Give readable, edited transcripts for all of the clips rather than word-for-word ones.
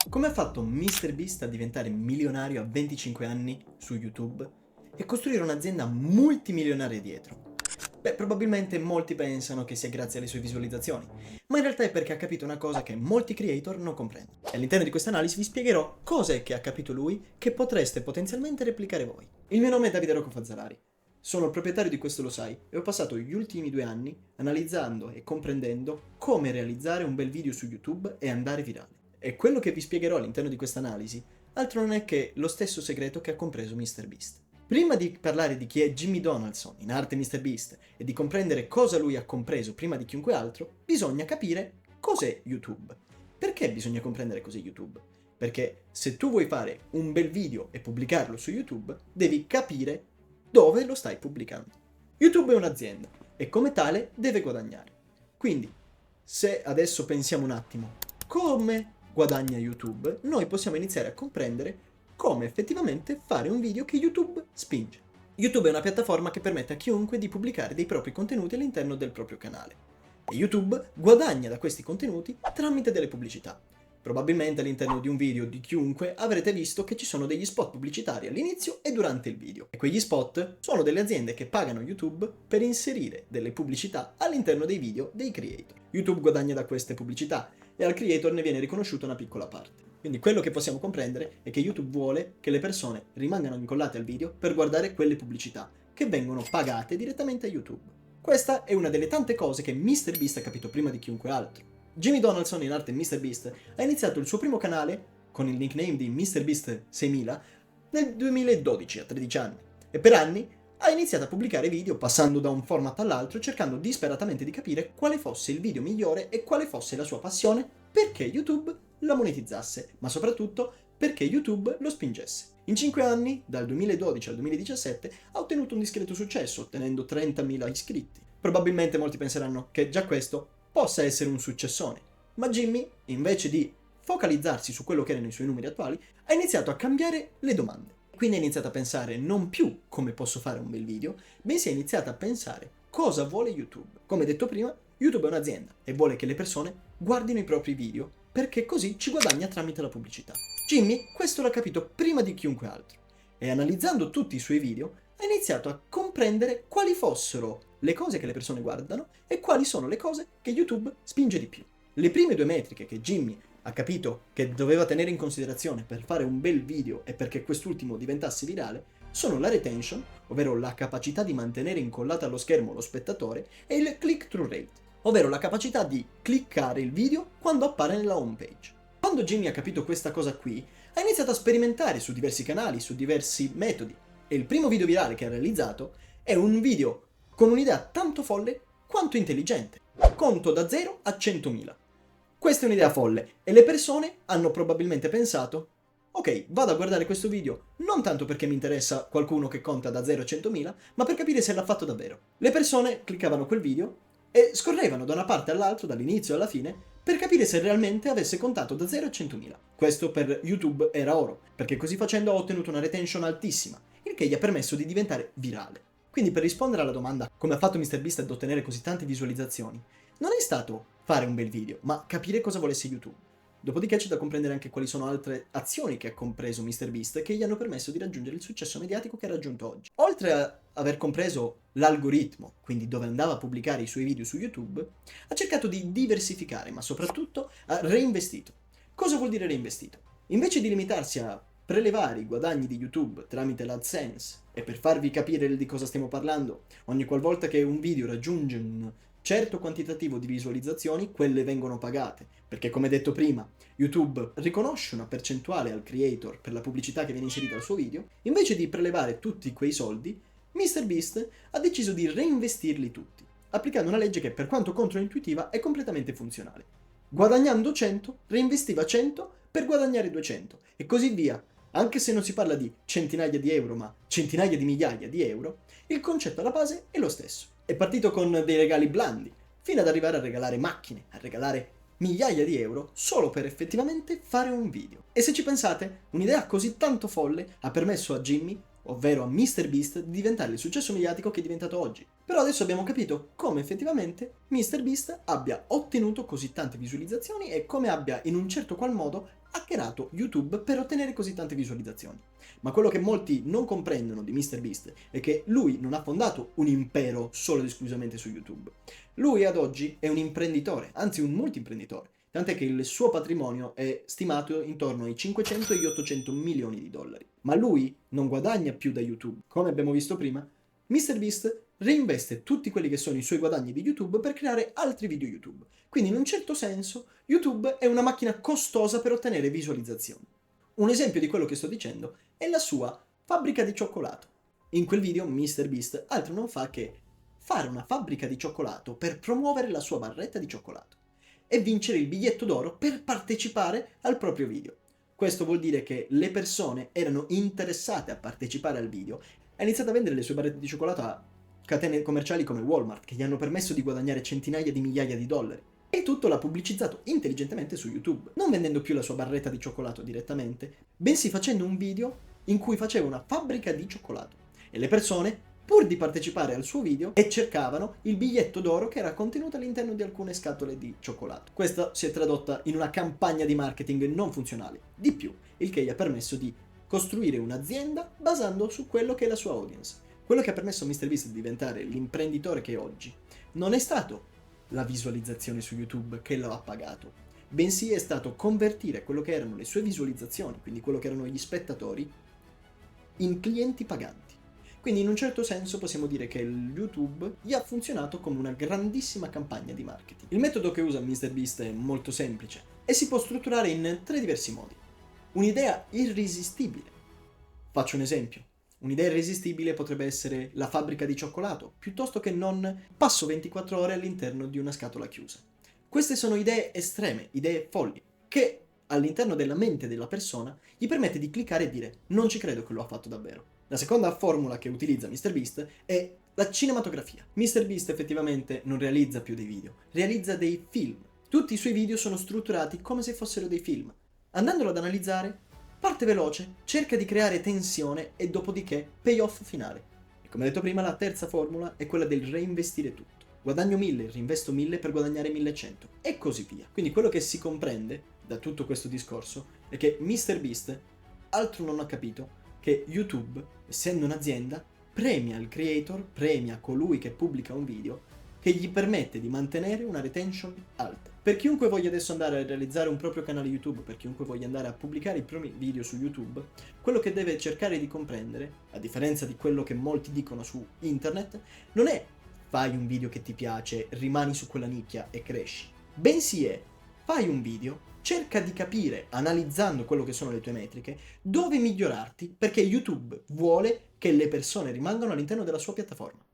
Come ha fatto MrBeast a diventare milionario a 25 anni su YouTube e costruire un'azienda multimilionaria dietro? Beh, probabilmente molti pensano che sia grazie alle sue visualizzazioni, ma in realtà è perché ha capito una cosa che molti creator non comprendono. E all'interno di questa analisi vi spiegherò cosa è che ha capito lui che potreste potenzialmente replicare voi. Il mio nome è Davide Rocco Fazzolari. Sono il proprietario di Questo Lo Sai e ho passato gli ultimi 2 anni analizzando e comprendendo come realizzare un bel video su YouTube e andare virale. E quello che vi spiegherò all'interno di questa analisi altro non è che lo stesso segreto che ha compreso MrBeast. Prima di parlare di chi è Jimmy Donaldson, in arte MrBeast, e di comprendere cosa lui ha compreso prima di chiunque altro, bisogna capire cos'è YouTube. Perché bisogna comprendere cos'è YouTube? Perché se tu vuoi fare un bel video e pubblicarlo su YouTube, devi capire dove lo stai pubblicando. YouTube è un'azienda e come tale deve guadagnare. Quindi, se adesso pensiamo un attimo, come guadagna YouTube, noi possiamo iniziare a comprendere come effettivamente fare un video che YouTube spinge. YouTube è una piattaforma che permette a chiunque di pubblicare dei propri contenuti all'interno del proprio canale. E YouTube guadagna da questi contenuti tramite delle pubblicità. Probabilmente all'interno di un video di chiunque avrete visto che ci sono degli spot pubblicitari all'inizio e durante il video. E quegli spot sono delle aziende che pagano YouTube per inserire delle pubblicità all'interno dei video dei creator. YouTube guadagna da queste pubblicità e al creator ne viene riconosciuta una piccola parte. Quindi quello che possiamo comprendere è che YouTube vuole che le persone rimangano incollate al video per guardare quelle pubblicità che vengono pagate direttamente a YouTube. Questa è una delle tante cose che MrBeast ha capito prima di chiunque altro. Jimmy Donaldson, in arte MrBeast, ha iniziato il suo primo canale con il nickname di MrBeast 6000 nel 2012, a 13 anni, e per anni ha iniziato a pubblicare video passando da un format all'altro cercando disperatamente di capire quale fosse il video migliore e quale fosse la sua passione perché YouTube la monetizzasse, ma soprattutto perché YouTube lo spingesse. In 5 anni, dal 2012 al 2017, ha ottenuto un discreto successo, ottenendo 30.000 iscritti. Probabilmente molti penseranno che già questo possa essere un successone, ma Jimmy, invece di focalizzarsi su quello che erano i suoi numeri attuali, ha iniziato a cambiare le domande. Quindi ha iniziato a pensare non più come posso fare un bel video, bensì ha iniziato a pensare cosa vuole YouTube. Come detto prima, YouTube è un'azienda e vuole che le persone guardino i propri video perché così ci guadagna tramite la pubblicità. Jimmy questo l'ha capito prima di chiunque altro e analizzando tutti i suoi video ha iniziato a comprendere quali fossero le cose che le persone guardano e quali sono le cose che YouTube spinge di più. Le prime 2 metriche che Jimmy ha capito che doveva tenere in considerazione per fare un bel video e perché quest'ultimo diventasse virale sono la retention, ovvero la capacità di mantenere incollato allo schermo lo spettatore, e il click-through rate, ovvero la capacità di cliccare il video quando appare nella home page. Quando Jimmy ha capito questa cosa qui, ha iniziato a sperimentare su diversi canali, su diversi metodi, e il primo video virale che ha realizzato è un video con un'idea tanto folle quanto intelligente. Conto da 0 a 100.000. Questa è un'idea folle e le persone hanno probabilmente pensato ok, vado a guardare questo video non tanto perché mi interessa qualcuno che conta da 0 a 100.000, ma per capire se l'ha fatto davvero. Le persone cliccavano quel video e scorrevano da una parte all'altra, dall'inizio alla fine, per capire se realmente avesse contato da 0 a 100.000. Questo per YouTube era oro, perché così facendo ha ottenuto una retention altissima, il che gli ha permesso di diventare virale. Quindi per rispondere alla domanda come ha fatto MrBeast ad ottenere così tante visualizzazioni, non è stato fare un bel video, ma capire cosa volesse YouTube. Dopodiché c'è da comprendere anche quali sono altre azioni che ha compreso MrBeast che gli hanno permesso di raggiungere il successo mediatico che ha raggiunto oggi. Oltre a aver compreso l'algoritmo, quindi dove andava a pubblicare i suoi video su YouTube, ha cercato di diversificare, ma soprattutto ha reinvestito. Cosa vuol dire reinvestito? Invece di limitarsi a prelevare i guadagni di YouTube tramite l'AdSense, e per farvi capire di cosa stiamo parlando, ogni qualvolta che un video raggiunge un certo quantitativo di visualizzazioni, quelle vengono pagate, perché come detto prima, YouTube riconosce una percentuale al creator per la pubblicità che viene inserita al suo video. Invece di prelevare tutti quei soldi, MrBeast ha deciso di reinvestirli tutti, applicando una legge che per quanto controintuitiva è completamente funzionale. Guadagnando 100, reinvestiva 100 per guadagnare 200 e così via. Anche se non si parla di centinaia di euro, ma centinaia di migliaia di euro, il concetto alla base è lo stesso. È partito con dei regali blandi, fino ad arrivare a regalare macchine, a regalare migliaia di euro solo per effettivamente fare un video. E se ci pensate, un'idea così tanto folle ha permesso a Jimmy, ovvero a MrBeast, di diventare il successo mediatico che è diventato oggi. Però adesso abbiamo capito come effettivamente MrBeast abbia ottenuto così tante visualizzazioni e come abbia in un certo qual modo hackerato YouTube per ottenere così tante visualizzazioni. Ma quello che molti non comprendono di MrBeast è che lui non ha fondato un impero solo ed esclusivamente su YouTube. Lui ad oggi è un imprenditore, anzi un multimprenditore, tant'è che il suo patrimonio è stimato intorno ai 500 e agli 800 milioni di dollari. Ma lui non guadagna più da YouTube, come abbiamo visto prima. MrBeast reinveste tutti quelli che sono i suoi guadagni di YouTube per creare altri video YouTube. Quindi in un certo senso YouTube è una macchina costosa per ottenere visualizzazioni. Un esempio di quello che sto dicendo è la sua fabbrica di cioccolato. In quel video MrBeast altro non fa che fare una fabbrica di cioccolato per promuovere la sua barretta di cioccolato e vincere il biglietto d'oro per partecipare al proprio video. Questo vuol dire che le persone erano interessate a partecipare al video e ha iniziato a vendere le sue barrette di cioccolato a catene commerciali come Walmart, che gli hanno permesso di guadagnare centinaia di migliaia di dollari. E tutto l'ha pubblicizzato intelligentemente su YouTube, non vendendo più la sua barretta di cioccolato direttamente, bensì facendo un video in cui faceva una fabbrica di cioccolato. E le persone, pur di partecipare al suo video, e cercavano il biglietto d'oro che era contenuto all'interno di alcune scatole di cioccolato. Questa si è tradotta in una campagna di marketing non funzionale, di più, il che gli ha permesso di costruire un'azienda basando su quello che è la sua audience. Quello che ha permesso a MrBeast di diventare l'imprenditore che è oggi non è stato la visualizzazione su YouTube che lo ha pagato, bensì è stato convertire quello che erano le sue visualizzazioni, quindi quello che erano gli spettatori, in clienti paganti. Quindi in un certo senso possiamo dire che YouTube gli ha funzionato come una grandissima campagna di marketing. Il metodo che usa MrBeast è molto semplice e si può strutturare in 3 diversi modi. Un'idea irresistibile. Faccio un esempio. Un'idea irresistibile potrebbe essere la fabbrica di cioccolato, piuttosto che non passo 24 ore all'interno di una scatola chiusa. Queste sono idee estreme, idee folli, che all'interno della mente della persona gli permette di cliccare e dire non ci credo che lo ha fatto davvero. La seconda formula che utilizza MrBeast è la cinematografia. MrBeast effettivamente non realizza più dei video, realizza dei film. Tutti i suoi video sono strutturati come se fossero dei film. Andandolo ad analizzare, parte veloce, cerca di creare tensione e dopodiché payoff finale. E come detto prima, la terza formula è quella del reinvestire tutto. Guadagno 1000, reinvesto 1000 per guadagnare 1100 e così via. Quindi quello che si comprende da tutto questo discorso è che MrBeast altro non ha capito che YouTube, essendo un'azienda, premia il creator, premia colui che pubblica un video che gli permette di mantenere una retention alta. Per chiunque voglia adesso andare a realizzare un proprio canale YouTube, per chiunque voglia andare a pubblicare i propri video su YouTube, quello che deve cercare di comprendere, a differenza di quello che molti dicono su internet, non è fai un video che ti piace, rimani su quella nicchia e cresci, bensì è fai un video, cerca di capire, analizzando quello che sono le tue metriche, dove migliorarti, perché YouTube vuole che le persone rimangano all'interno della sua piattaforma.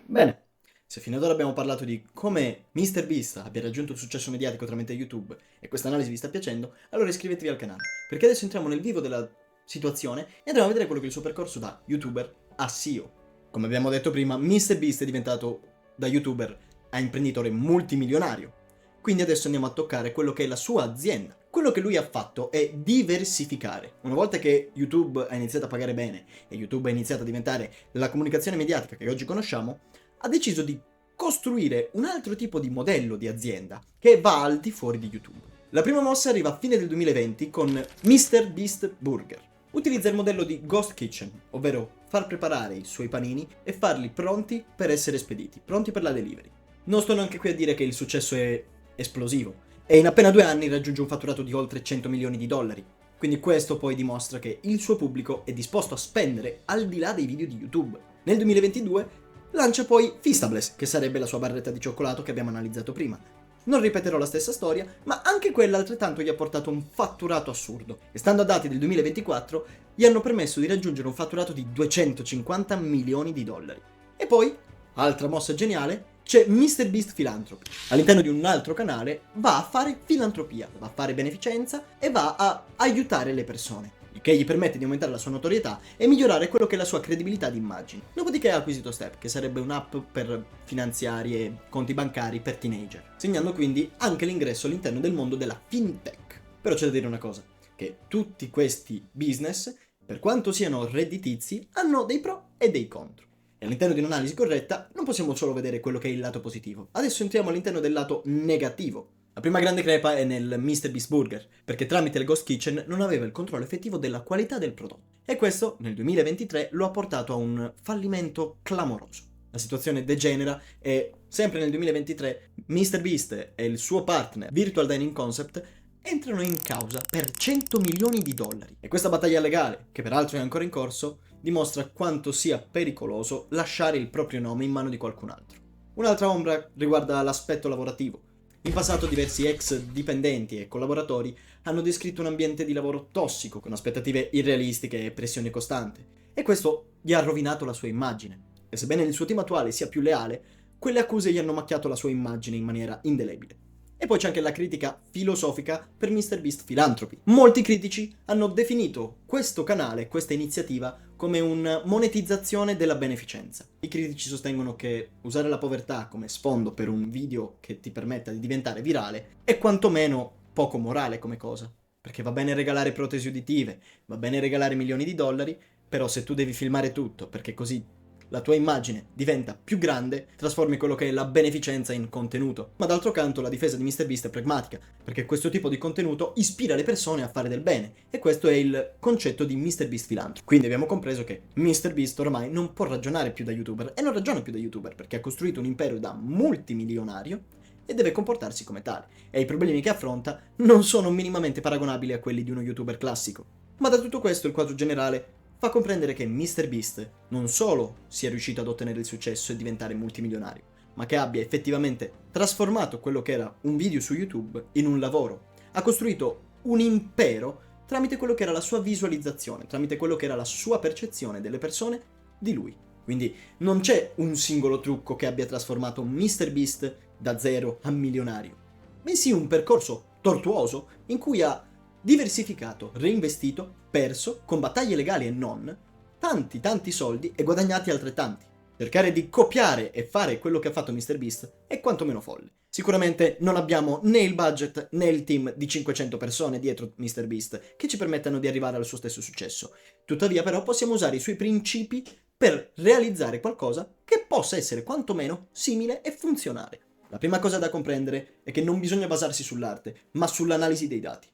Bene. Se fino ad ora abbiamo parlato di come MrBeast abbia raggiunto il successo mediatico tramite YouTube e questa analisi vi sta piacendo, allora iscrivetevi al canale, perché adesso entriamo nel vivo della situazione e andremo a vedere quello che è il suo percorso da YouTuber a CEO. Come abbiamo detto prima, MrBeast è diventato da YouTuber a imprenditore multimilionario, quindi adesso andiamo a toccare quello che è la sua azienda. Quello che lui ha fatto è diversificare. Una volta che YouTube ha iniziato a pagare bene e YouTube ha iniziato a diventare la comunicazione mediatica che oggi conosciamo, ha deciso di costruire un altro tipo di modello di azienda che va al di fuori di YouTube. La prima mossa arriva a fine del 2020 con MrBeast Burger. Utilizza il modello di Ghost Kitchen, ovvero far preparare i suoi panini e farli pronti per essere spediti, pronti per la delivery. Non sto neanche qui a dire che il successo è esplosivo e in appena 2 anni raggiunge un fatturato di oltre 100 milioni di dollari. Quindi questo poi dimostra che il suo pubblico è disposto a spendere al di là dei video di YouTube. Nel 2022 lancia poi Feastables, che sarebbe la sua barretta di cioccolato che abbiamo analizzato prima. Non ripeterò la stessa storia, ma anche quella altrettanto gli ha portato un fatturato assurdo. E stando a dati del 2024, gli hanno permesso di raggiungere un fatturato di 250 milioni di dollari. E poi, altra mossa geniale, c'è MrBeast Philanthropy. All'interno di un altro canale va a fare filantropia, va a fare beneficenza e va a aiutare le persone, il che gli permette di aumentare la sua notorietà e migliorare quello che è la sua credibilità di immagine. Dopodiché ha acquisito Step, che sarebbe un'app per finanziari e conti bancari per teenager, segnando quindi anche l'ingresso all'interno del mondo della fintech. Però c'è da dire una cosa, che tutti questi business, per quanto siano redditizi, hanno dei pro e dei contro. E all'interno di un'analisi corretta non possiamo solo vedere quello che è il lato positivo. Adesso entriamo all'interno del lato negativo. La prima grande crepa è nel MrBeast Burger, perché tramite il Ghost Kitchen non aveva il controllo effettivo della qualità del prodotto. E questo, nel 2023, lo ha portato a un fallimento clamoroso. La situazione degenera e, sempre nel 2023, MrBeast e il suo partner Virtual Dining Concept entrano in causa per 100 milioni di dollari. E questa battaglia legale, che peraltro è ancora in corso, dimostra quanto sia pericoloso lasciare il proprio nome in mano di qualcun altro. Un'altra ombra riguarda l'aspetto lavorativo. In passato diversi ex dipendenti e collaboratori hanno descritto un ambiente di lavoro tossico, con aspettative irrealistiche e pressione costante, e questo gli ha rovinato la sua immagine. E sebbene il suo team attuale sia più leale, quelle accuse gli hanno macchiato la sua immagine in maniera indelebile. E poi c'è anche la critica filosofica per MrBeast Philanthropy. Molti critici hanno definito questo canale, questa iniziativa, come una monetizzazione della beneficenza. I critici sostengono che usare la povertà come sfondo per un video che ti permetta di diventare virale è quantomeno poco morale come cosa. Perché va bene regalare protesi uditive, va bene regalare milioni di dollari, però se tu devi filmare tutto perché così la tua immagine diventa più grande, trasformi quello che è la beneficenza in contenuto. Ma d'altro canto la difesa di MrBeast è pragmatica, perché questo tipo di contenuto ispira le persone a fare del bene, e questo è il concetto di MrBeast Philanthropy. Quindi abbiamo compreso che MrBeast ormai non può ragionare più da YouTuber, e non ragiona più da YouTuber, perché ha costruito un impero da multimilionario e deve comportarsi come tale, e i problemi che affronta non sono minimamente paragonabili a quelli di uno YouTuber classico. Ma da tutto questo il quadro generale fa comprendere che MrBeast non solo sia riuscito ad ottenere il successo e diventare multimilionario, ma che abbia effettivamente trasformato quello che era un video su YouTube in un lavoro. Ha costruito un impero tramite quello che era la sua visualizzazione, tramite quello che era la sua percezione delle persone di lui. Quindi non c'è un singolo trucco che abbia trasformato MrBeast da zero a milionario, bensì un percorso tortuoso in cui ha diversificato, reinvestito, perso, con battaglie legali e non, tanti soldi e guadagnati altrettanti. Cercare di copiare e fare quello che ha fatto MrBeast è quantomeno folle. Sicuramente non abbiamo né il budget né il team di 500 persone dietro MrBeast che ci permettano di arrivare al suo stesso successo. Tuttavia però possiamo usare i suoi principi per realizzare qualcosa che possa essere quantomeno simile e funzionale. La prima cosa da comprendere è che non bisogna basarsi sull'arte, ma sull'analisi dei dati.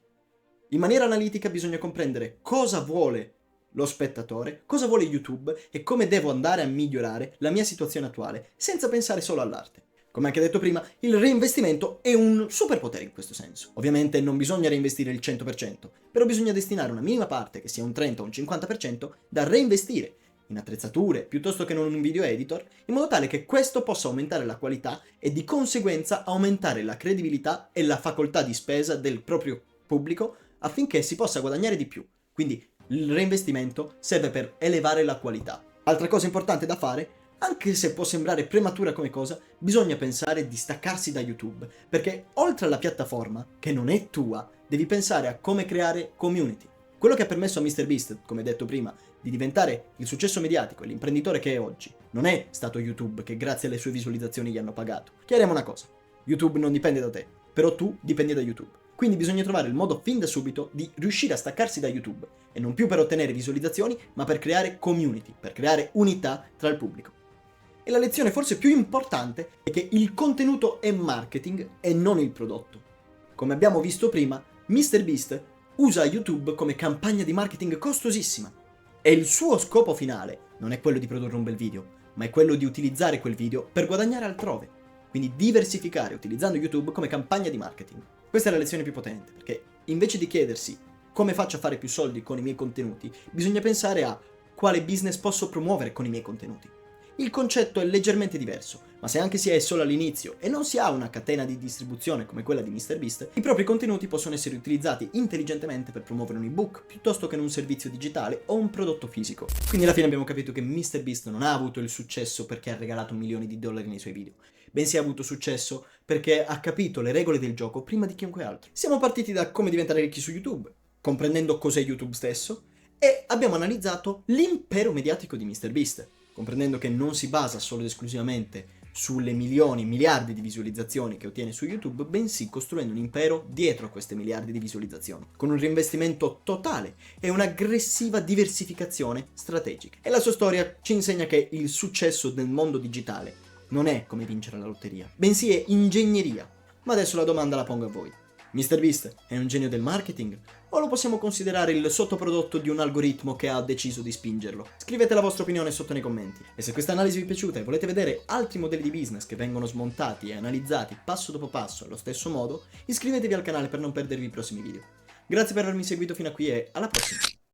In maniera analitica bisogna comprendere cosa vuole lo spettatore, cosa vuole YouTube e come devo andare a migliorare la mia situazione attuale, senza pensare solo all'arte. Come anche detto prima, il reinvestimento è un superpotere in questo senso. Ovviamente non bisogna reinvestire il 100%, però bisogna destinare una minima parte, che sia un 30 o un 50%, da reinvestire in attrezzature piuttosto che non in un video editor, in modo tale che questo possa aumentare la qualità e di conseguenza aumentare la credibilità e la facoltà di spesa del proprio pubblico affinché si possa guadagnare di più. Quindi il reinvestimento serve per elevare la qualità. Altra cosa importante da fare, anche se può sembrare prematura come cosa, bisogna pensare di staccarsi da YouTube, perché oltre alla piattaforma, che non è tua, devi pensare a come creare community. Quello che ha permesso a MrBeast, come detto prima, di diventare il successo mediatico e l'imprenditore che è oggi, non è stato YouTube che grazie alle sue visualizzazioni gli hanno pagato. Chiariamo una cosa, YouTube non dipende da te, però tu dipendi da YouTube. Quindi bisogna trovare il modo fin da subito di riuscire a staccarsi da YouTube, e non più per ottenere visualizzazioni, ma per creare community, per creare unità tra il pubblico. E la lezione forse più importante è che il contenuto è marketing e non il prodotto. Come abbiamo visto prima, MrBeast usa YouTube come campagna di marketing costosissima, e il suo scopo finale non è quello di produrre un bel video, ma è quello di utilizzare quel video per guadagnare altrove. Quindi diversificare utilizzando YouTube come campagna di marketing. Questa è la lezione più potente, perché invece di chiedersi come faccio a fare più soldi con i miei contenuti, bisogna pensare a quale business posso promuovere con i miei contenuti. Il concetto è leggermente diverso, ma se anche si è solo all'inizio e non si ha una catena di distribuzione come quella di MrBeast, i propri contenuti possono essere utilizzati intelligentemente per promuovere un ebook piuttosto che un servizio digitale o un prodotto fisico. Quindi alla fine abbiamo capito che MrBeast non ha avuto il successo perché ha regalato milioni di dollari nei suoi video, bensì ha avuto successo perché ha capito le regole del gioco prima di chiunque altro. Siamo partiti da come diventare ricchi su YouTube, comprendendo cos'è YouTube stesso, e abbiamo analizzato l'impero mediatico di MrBeast, comprendendo che non si basa solo ed esclusivamente sulle milioni, miliardi di visualizzazioni che ottiene su YouTube, bensì costruendo un impero dietro a queste miliardi di visualizzazioni, con un reinvestimento totale e un'aggressiva diversificazione strategica. E la sua storia ci insegna che il successo nel mondo digitale non è come vincere la lotteria, bensì è ingegneria. Ma adesso la domanda la pongo a voi. MrBeast è un genio del marketing? O lo possiamo considerare il sottoprodotto di un algoritmo che ha deciso di spingerlo? Scrivete la vostra opinione sotto nei commenti. E se questa analisi vi è piaciuta e volete vedere altri modelli di business che vengono smontati e analizzati passo dopo passo allo stesso modo, iscrivetevi al canale per non perdervi i prossimi video. Grazie per avermi seguito fino a qui e alla prossima!